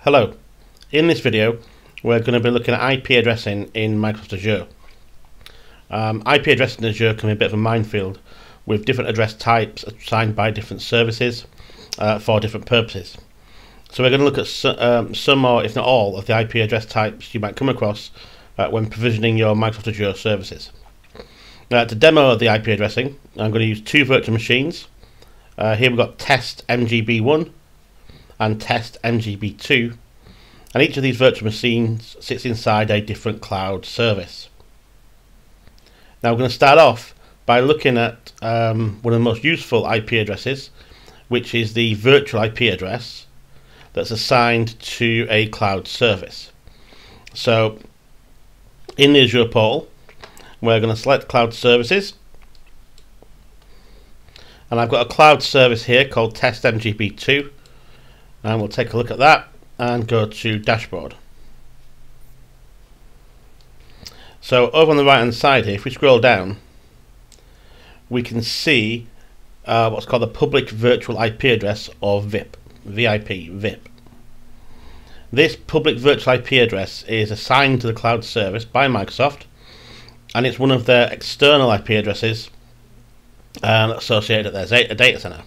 Hello, in this video we're going to be looking at IP addressing in Microsoft Azure. IP addressing in Azure can be a bit of a minefield with different address types assigned by different services for different purposes. So we're going to look at some or if not all of the IP address types you might come across when provisioning your Microsoft Azure services. Now, to demo the IP addressing, I'm going to use two virtual machines. Here we've got test MGB1 and test MGB2, and each of these virtual machines sits inside a different cloud service. Now we're going to start off by looking at one of the most useful IP addresses, which is the virtual IP address that's assigned to a cloud service. So in the Azure portal, we're going to select cloud services, and I've got a cloud service here called test MGB2, and we'll take a look at that and go to dashboard. So over on the right hand side here, if we scroll down, we can see what's called the public virtual IP address, or VIP. This public virtual IP address is assigned to the cloud service by Microsoft, and it's one of their external IP addresses associated at their data center.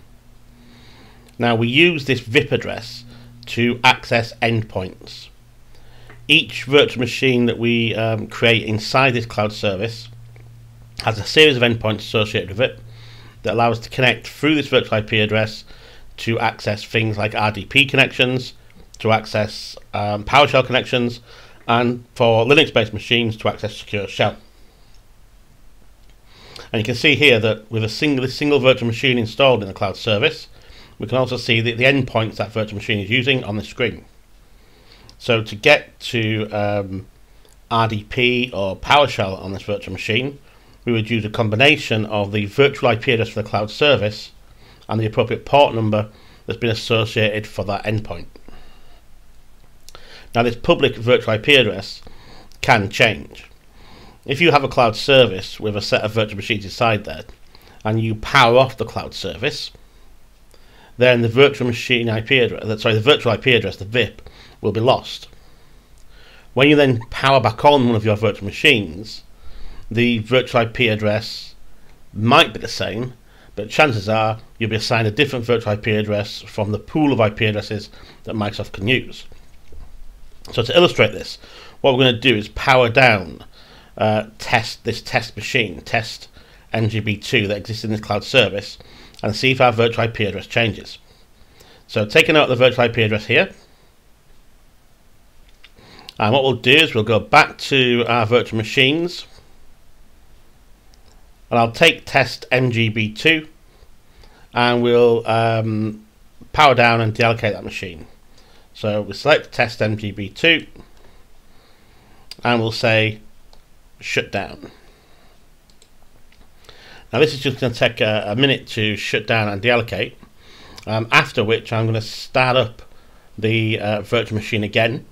Now we use this VIP address to access endpoints. Each virtual machine that we create inside this cloud service has a series of endpoints associated with it that allow us to connect through this virtual IP address to access things like RDP connections, to access PowerShell connections, and for Linux-based machines to access secure shell. And you can see here that with a single virtual machine installed in the cloud service, we can also see the endpoints that virtual machine is using on the screen. So to get to RDP or PowerShell on this virtual machine, we would use a combination of the virtual IP address for the cloud service and the appropriate port number that's been associated for that endpoint. Now, this public virtual IP address can change. If you have a cloud service with a set of virtual machines inside there and you power off the cloud service, then the virtual machine IP address, the virtual IP address, the VIP, will be lost. When you then power back on one of your virtual machines, the virtual IP address might be the same, but chances are you'll be assigned a different virtual IP address from the pool of IP addresses that Microsoft can use. So to illustrate this, what we're going to do is power down this test machine, test MGB2, that exists in this cloud service, and see if our virtual IP address changes. So taking out the virtual IP address here, and what we'll do is we'll go back to our virtual machines, and I'll take test MGB2 and we'll power down and deallocate that machine. So we select test MGB2 and we'll say shut down. Now this is just going to take a minute to shut down and deallocate, after which I'm going to start up the virtual machine again,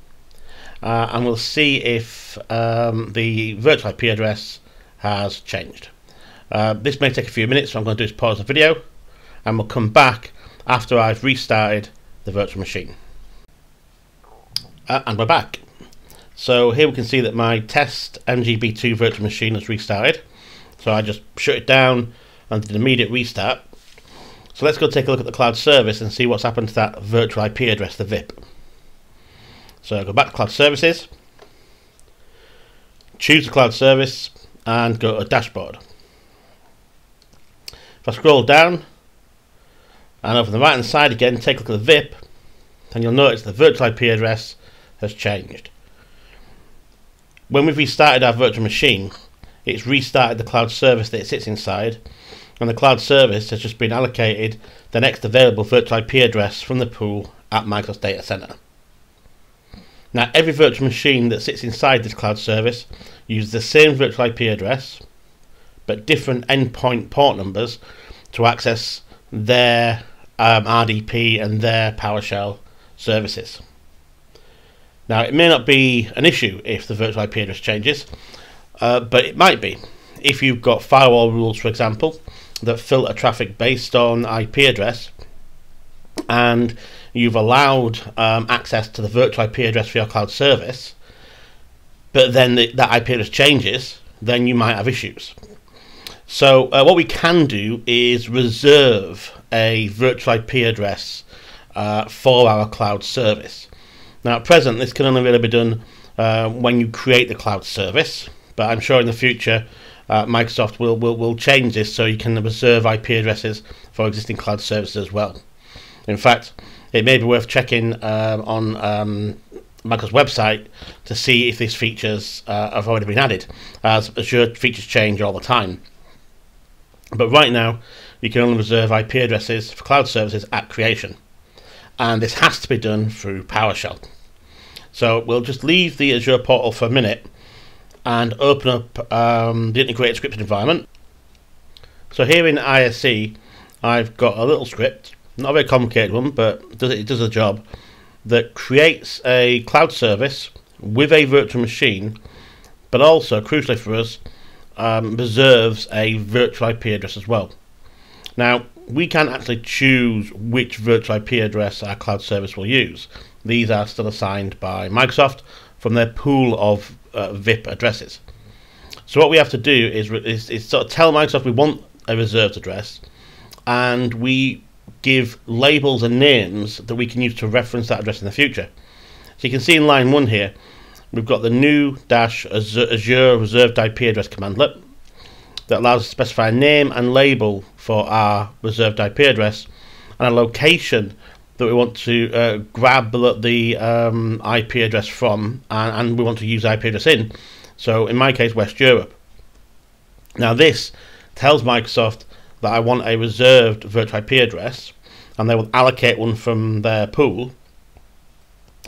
and we'll see if the virtual IP address has changed. This may take a few minutes, so I'm going to do is pause the video and we'll come back after I've restarted the virtual machine. And we're back. So here we can see that my test MGB2 virtual machine has restarted. So I just shut it down and did an immediate restart. So let's go take a look at the cloud service and see what's happened to that virtual IP address, the VIP. So I'll go back to cloud services, choose the cloud service and go to dashboard. If I scroll down and over the right hand side again, take a look at the VIP, then you'll notice the virtual IP address has changed. When we've restarted our virtual machine, it's restarted the cloud service that it sits inside, and the cloud service has just been allocated the next available virtual IP address from the pool at Microsoft Data Center. Now, every virtual machine that sits inside this cloud service uses the same virtual IP address, but different endpoint port numbers to access their RDP and their PowerShell services. Now, it may not be an issue if the virtual IP address changes, but it might be. If you've got firewall rules, for example, that filter traffic based on IP address, and you've allowed access to the virtual IP address for your cloud service, but then that IP address changes, then you might have issues. So what we can do is reserve a virtual IP address for our cloud service. Now at present this can only really be done when you create the cloud service, but I'm sure in the future Microsoft will change this so you can reserve IP addresses for existing cloud services as well. In fact, it may be worth checking on Microsoft's website to see if these features have already been added, as Azure features change all the time. But right now, you can only reserve IP addresses for cloud services at creation, and this has to be done through PowerShell. So we'll just leave the Azure portal for a minute and open up the integrated scripting environment. So here in ISE, I've got a little script, not a very complicated one, but it does the job, that creates a cloud service with a virtual machine, but also, crucially for us, reserves a virtual IP address as well. Now, we can't actually choose which virtual IP address our cloud service will use. These are still assigned by Microsoft from their pool of VIP addresses. So what we have to do is sort of tell Microsoft we want a reserved address, and we give labels and names that we can use to reference that address in the future. So you can see in line 1 here, we've got the new -Azure reserved IP address commandlet that allows us to specify a name and label for our reserved IP address and a location that we want to grab the IP address from, and we want to use IP address in. So in my case, West Europe. Now this tells Microsoft that I want a reserved virtual IP address, and they will allocate one from their pool.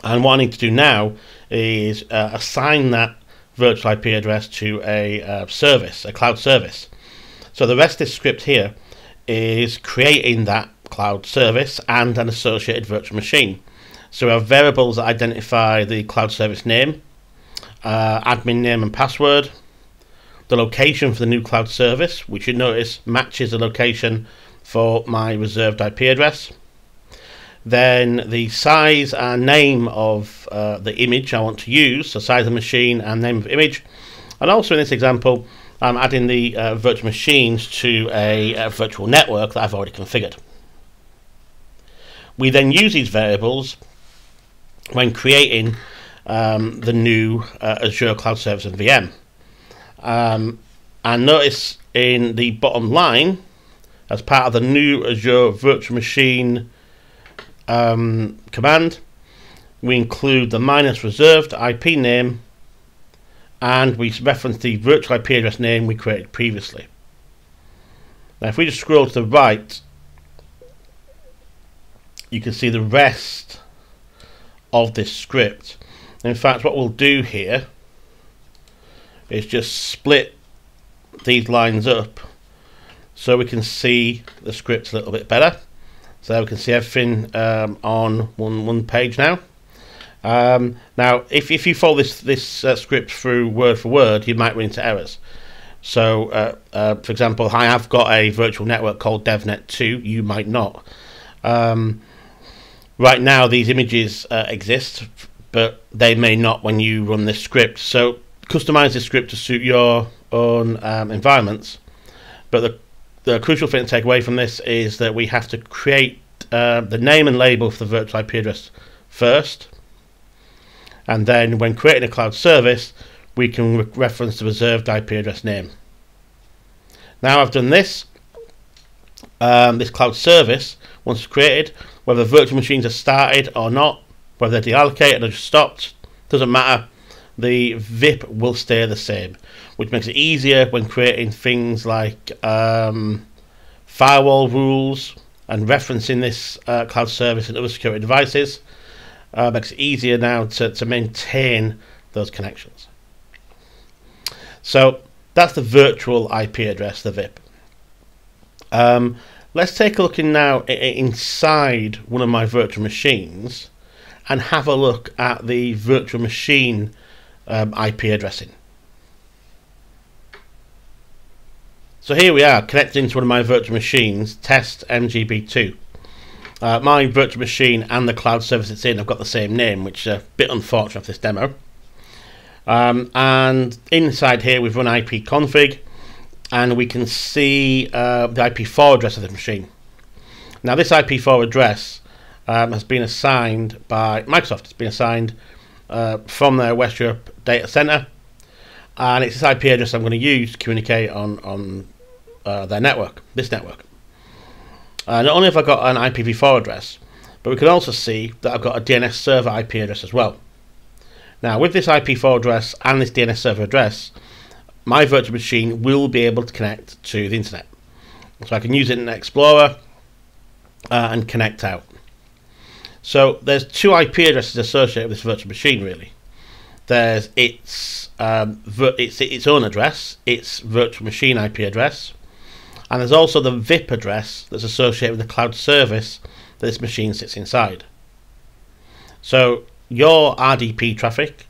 And what I need to do now is assign that virtual IP address to a service, a cloud service. So the rest of this script here is creating that cloud service and an associated virtual machine. So we have variables that identify the cloud service name, admin name and password, the location for the new cloud service, which you notice matches the location for my reserved IP address. Then the size and name of the image I want to use, so size of machine and name of image. And also in this example, I'm adding the virtual machines to a virtual network that I've already configured. We then use these variables when creating the new Azure Cloud Service and VM. And notice in the bottom line, as part of the new Azure Virtual Machine command, we include the -reserved IP name, and we reference the virtual IP address name we created previously. Now if we just scroll to the right, you can see the rest of this script. In fact, what we'll do here is just split these lines up so we can see the script a little bit better. So we can see everything on one page now. Now, if you follow this script through word for word, you might run into errors. So, for example, I have got a virtual network called DevNet2. You might not. Right now, these images exist, but they may not when you run this script. So, customize this script to suit your own environments. But the crucial thing to take away from this is that we have to create the name and label for the virtual IP address first, and then when creating a cloud service, we can reference the reserved IP address name. Now I've done this. This cloud service, once it's created, whether virtual machines are started or not, whether they're deallocated or just stopped, doesn't matter. The VIP will stay the same, which makes it easier when creating things like firewall rules and referencing this cloud service and other security devices. Makes it easier now to maintain those connections. So that's the virtual IP address, the VIP. Let's take a look now inside one of my virtual machines and have a look at the virtual machine IP addressing. So here we are connecting to one of my virtual machines, test MGB2. My virtual machine and the cloud service it's in have got the same name, which is a bit unfortunate for this demo. And inside here we've run ipconfig, and we can see the IP4 address of the machine. Now this IP4 address has been assigned by Microsoft. It's been assigned from their West Europe data center, and it's this IP address I'm going to use to communicate on their network, this network. Not only have I got an IPv4 address, but we can also see that I've got a DNS server IP address as well. Now with this IP4 address and this DNS server address, my virtual machine will be able to connect to the internet. So I can use it in Explorer and connect out. So there's two IP addresses associated with this virtual machine really. There's its own address, its virtual machine IP address, and there's also the VIP address that's associated with the cloud service that this machine sits inside. So your RDP traffic,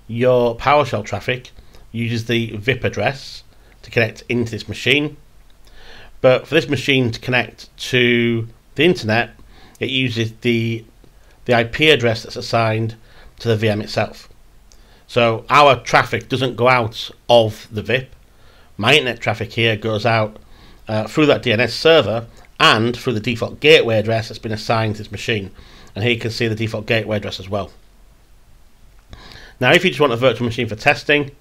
your PowerShell traffic uses the VIP address to connect into this machine, but for this machine to connect to the internet, it uses the IP address that's assigned to the VM itself. So our traffic doesn't go out of the VIP. My internet traffic here goes out through that DNS server and through the default gateway address that's been assigned to this machine. And here you can see the default gateway address as well. Now if you just want a virtual machine for testing,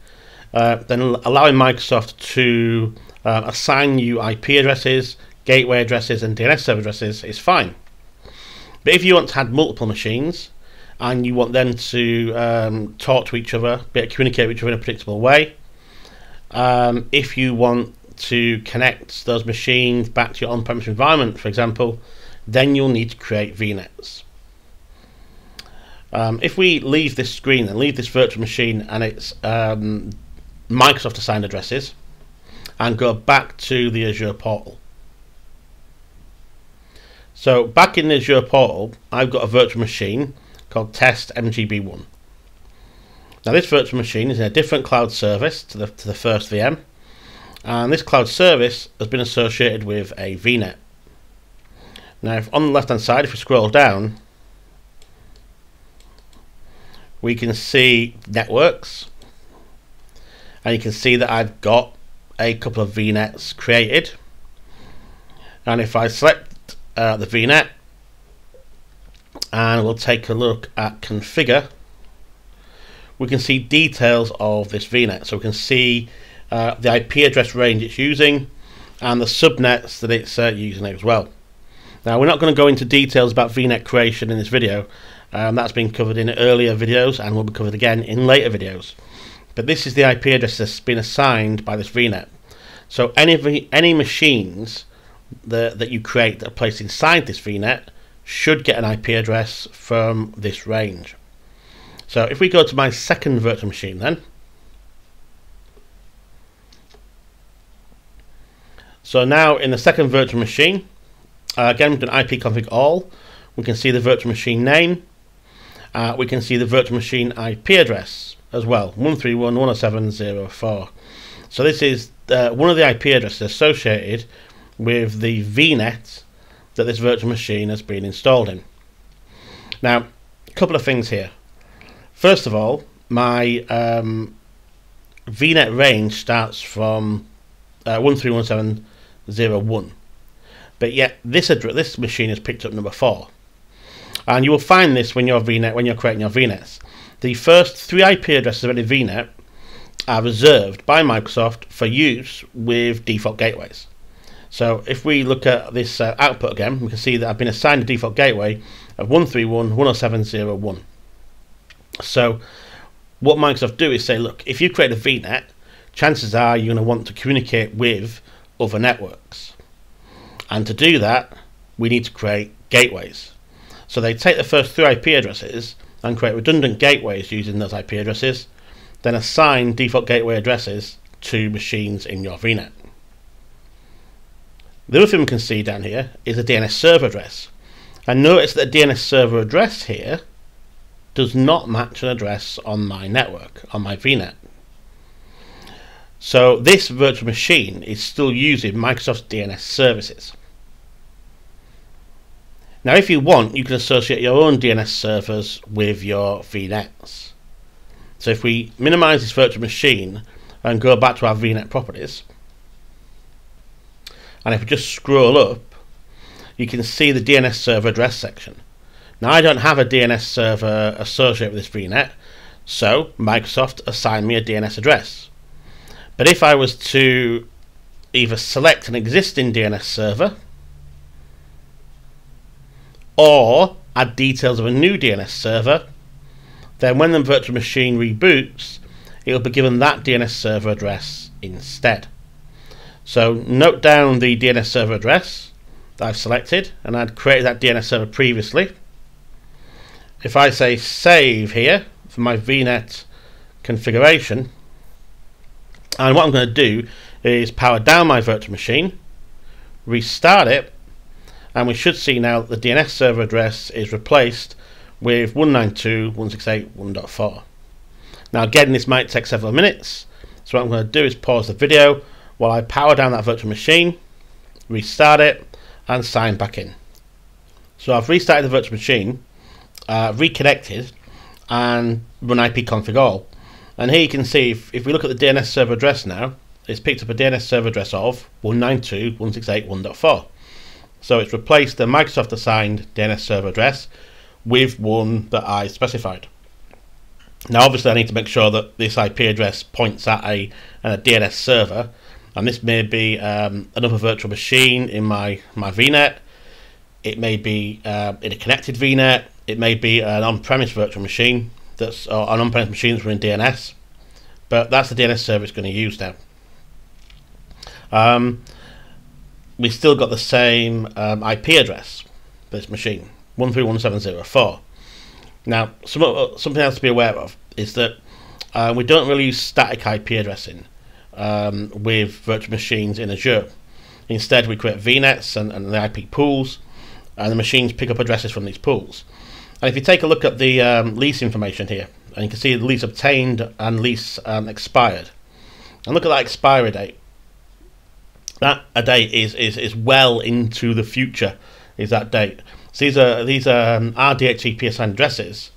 then allowing Microsoft to assign you IP addresses, gateway addresses and DNS server addresses is fine. But if you want to add multiple machines and you want them to talk to each other, communicate with each other in a predictable way, if you want to connect those machines back to your on-premise environment, for example, then you'll need to create VNets. If we leave this screen and leave this virtual machine and its Microsoft assigned addresses and go back to the Azure portal. So back in the Azure portal, I've got a virtual machine called test MGB1. Now this virtual machine is in a different cloud service to the first VM, and this cloud service has been associated with a VNet. Now if on the left hand side, if we scroll down, we can see networks, and you can see that I've got a couple of VNets created. And if I select the VNet and we'll take a look at configure, we can see details of this VNet. So we can see the IP address range it's using and the subnets that it's using as well. Now we're not going to go into details about VNet creation in this video. That's been covered in earlier videos and will be covered again in later videos. But this is the IP address that's been assigned by this VNet. So any machines that you create that are placed inside this VNet should get an IP address from this range. So if we go to my second virtual machine then, so now in the second virtual machine, again we've done ipconfig all, we can see the virtual machine name, we can see the virtual machine IP address as well, 131.107.0.4. So this is one of the IP addresses associated with the VNet that this virtual machine has been installed in. Now, a couple of things here. First of all, my VNet range starts from 131.107.0.1, but yet this machine has picked up number 4. And you will find this when you're creating your VNets. The first 3 IP addresses of any VNet are reserved by Microsoft for use with default gateways. So if we look at this output again, we can see that I've been assigned a default gateway of 131.107.0.1. So what Microsoft do is say, look, if you create a VNet, chances are you're going to want to communicate with other networks. And to do that, we need to create gateways. So they take the first 3 IP addresses and create redundant gateways using those IP addresses, then assign default gateway addresses to machines in your VNet. The other thing we can see down here is a DNS server address. And notice that the DNS server address here does not match an address on my network, on my VNet. So this virtual machine is still using Microsoft's DNS services. Now if you want, you can associate your own DNS servers with your VNets. So if we minimize this virtual machine and go back to our VNet properties, and if we just scroll up, you can see the DNS server address section. Now I don't have a DNS server associated with this VNet, so Microsoft assigned me a DNS address. But if I was to either select an existing DNS server or add details of a new DNS server, then when the virtual machine reboots, it will be given that DNS server address instead. So note down the DNS server address that I've selected, and I'd created that DNS server previously. If I say save here for my VNet configuration, and what I'm going to do is power down my virtual machine, restart it, and we should see now that the DNS server address is replaced with 192.168.1.4. Now again, this might take several minutes, so what I'm going to do is pause the video while I power down that virtual machine, restart it, and sign back in. So I've restarted the virtual machine, reconnected, and run ipconfig all. And here you can see, if we look at the DNS server address now, it's picked up a DNS server address of 192.168.1.4. So it's replaced the Microsoft assigned DNS server address with one that I specified. Now obviously I need to make sure that this IP address points at a DNS server, and this may be another virtual machine in my VNet. It may be in a connected VNet. It may be an on-premise virtual machine or an on-premise machine that's running DNS. But that's the DNS server it's going to use now. We still got the same IP address for this machine, 131.704. Now, something else to be aware of is that we don't really use static IP addressing with virtual machines in Azure. Instead, we create VNets and the IP pools, and the machines pick up addresses from these pools. And if you take a look at the lease information here, and you can see the lease obtained and lease expired, and look at that expiry date. That a date is well into the future. Is that date? So these are our DHCP assigned addresses,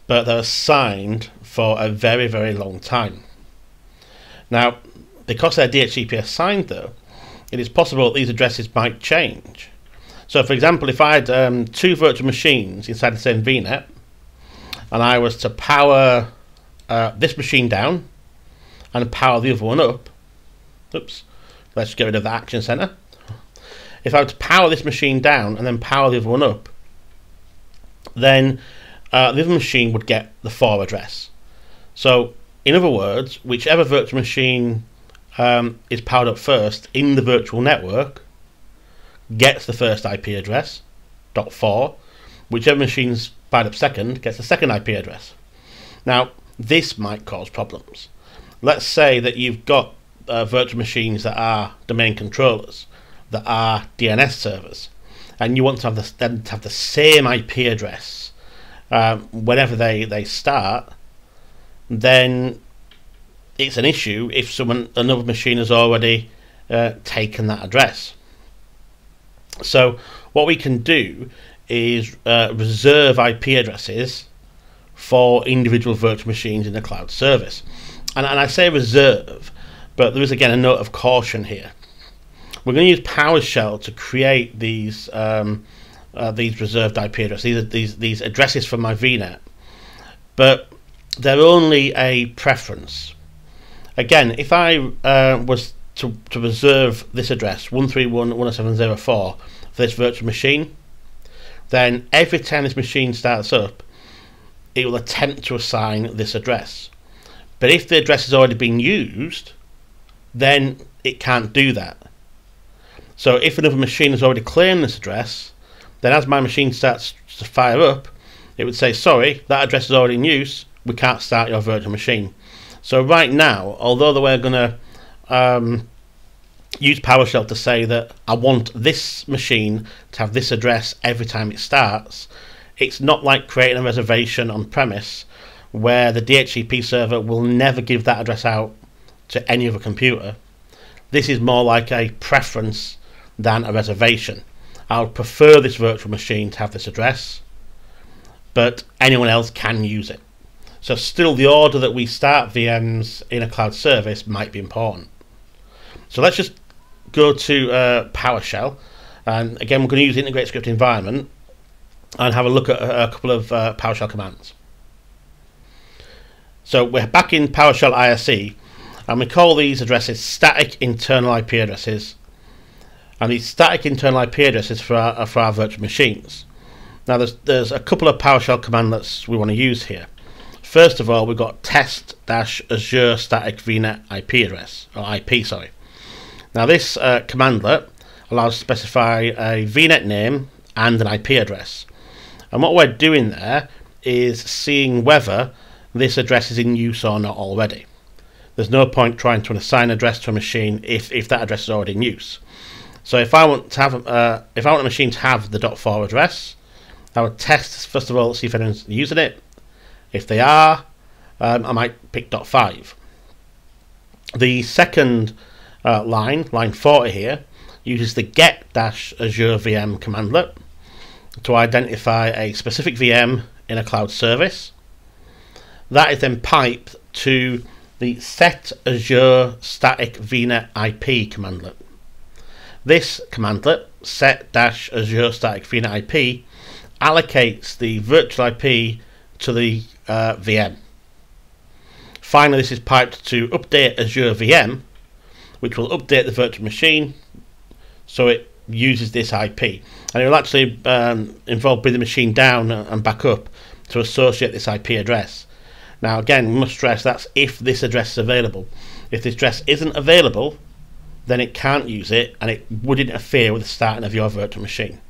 but they're assigned for a very, very long time. Now, because they're DHCP assigned, though, it is possible that these addresses might change. So, for example, if I had two virtual machines inside the same VNet, and I was to power this machine down and power the other one up, oops, let's get rid of the action center. If I were to power this machine down and then power the other one up, then the other machine would get the for address. So, in other words, whichever virtual machine is powered up first in the virtual network gets the first IP address, .4. Whichever machine's fired up second gets the second IP address. Now, this might cause problems. Let's say that you've got virtual machines that are domain controllers, that are DNS servers, and you want to have them to have the same IP address whenever they start. Then it's an issue if another machine has already taken that address. So what we can do is reserve IP addresses for individual virtual machines in the cloud service. And I say reserve, but there is again a note of caution here. We're going to use PowerShell to create these reserved IP addresses. These addresses from my VNet, but they're only a preference. Again, if I was to reserve this address 131.107.04 for this virtual machine, then every time this machine starts up, it will attempt to assign this address. But if the address has already been used, then it can't do that. So if another machine has already claimed this address, then as my machine starts to fire up, it would say, sorry, that address is already in use, we can't start your virtual machine. So right now, although we're going to use PowerShell to say that I want this machine to have this address every time it starts, it's not like creating a reservation on premise where the DHCP server will never give that address out to any other computer. This is more like a preference than a reservation, I would prefer this virtual machine to have this address, but anyone else can use it. So still the order that we start VMs in a cloud service might be important. So let's just go to PowerShell, and again we're going to use the integrated script environment and have a look at a couple of PowerShell commands. So we're back in PowerShell ISE, and we call these addresses static internal IP addresses, and these static internal IP addresses for our virtual machines. Now there's a couple of PowerShell commands we want to use here. First of all, we've got test-azure static VNet IP address, or IP, sorry. Now this commandlet allows us to specify a VNet name and an IP address. And what we're doing there is seeing whether this address is in use or not already. There's no point trying to assign an address to a machine if that address is already in use. So if I want to have if I want a machine to have the .4 address, I would test first of all, see if anyone's using it. If they are, I might pick .5. The second line 40 here, uses the get-azure VM commandlet to identify a specific VM in a cloud service. That is then piped to the set azure static VNet IP commandlet. This commandlet, set-azure static VNet IP, allocates the virtual IP to the VM. Finally, this is piped to update Azure VM, which will update the virtual machine so it uses this IP, and it will actually involve bringing the machine down and back up to associate this IP address. Now again, we must stress that's if this address is available. If this address isn't available, then it can't use it, and it would interfere with the starting of your virtual machine.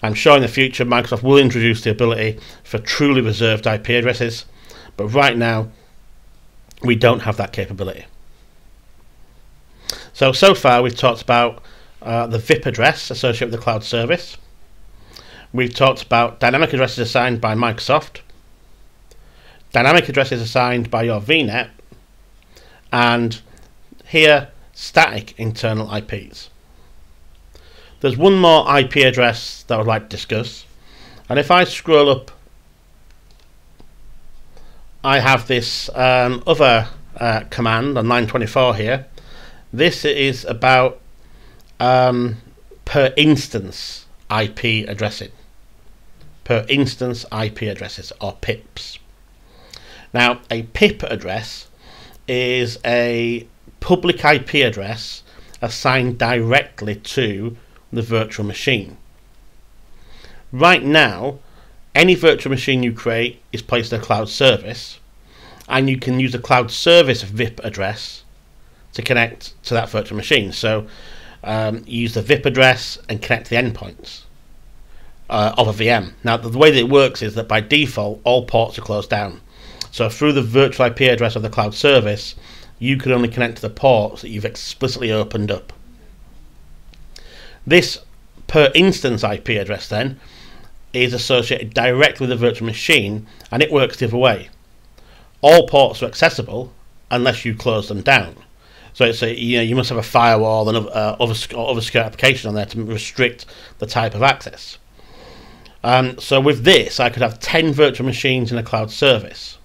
I'm sure in the future Microsoft will introduce the ability for truly reserved IP addresses, but right now we don't have that capability. So far we've talked about the VIP address associated with the cloud service. We've talked about dynamic addresses assigned by Microsoft, dynamic addresses assigned by your VNet, and here static internal IPs. There's one more IP address that I would like to discuss, and if I scroll up, I have this other command on line 24 here. This is about per instance IP addressing. Per instance IP addresses, or PIPs. Now, a PIP address is a public IP address assigned directly to the virtual machine. Right now, any virtual machine you create is placed in a cloud service, and you can use a cloud service VIP address to connect to that virtual machine. So use the VIP address and connect to the endpoints of a VM. Now the way that it works is that by default all ports are closed down. So through the virtual IP address of the cloud service, you can only connect to the ports that you've explicitly opened up. This per instance IP address then is associated directly with the virtual machine, and it works the other way. All ports are accessible unless you close them down. So it's you must have a firewall and other secure application on there to restrict the type of access. So with this, I could have 10 virtual machines in a cloud service.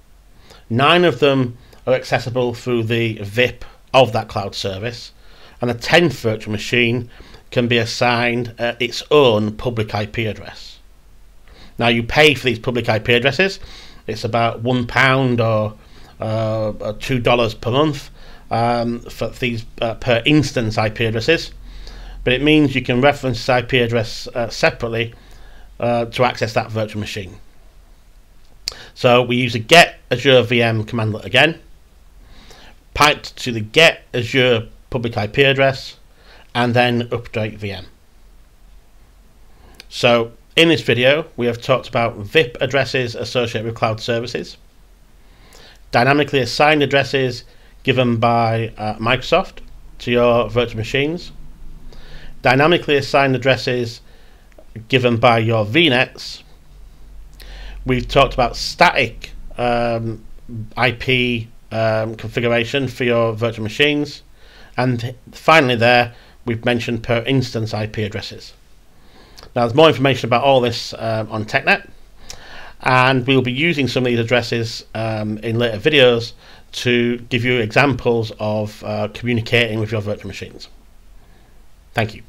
9 of them are accessible through the VIP of that cloud service, and the 10th virtual machine can be assigned its own public IP address. Now you pay for these public IP addresses. It's about £1 or $2 per month for these per instance IP addresses, but it means you can reference this IP address separately to access that virtual machine. So we use a get Azure VM commandlet again, piped to the get Azure public IP address, and then update VM. So in this video we have talked about VIP addresses associated with cloud services, dynamically assigned addresses given by Microsoft to your virtual machines, dynamically assigned addresses given by your VNets. We've talked about static IP configuration for your virtual machines, and finally there we've mentioned per instance IP addresses. Now, there's more information about all this on TechNet, and we'll be using some of these addresses in later videos to give you examples of communicating with your virtual machines. Thank you.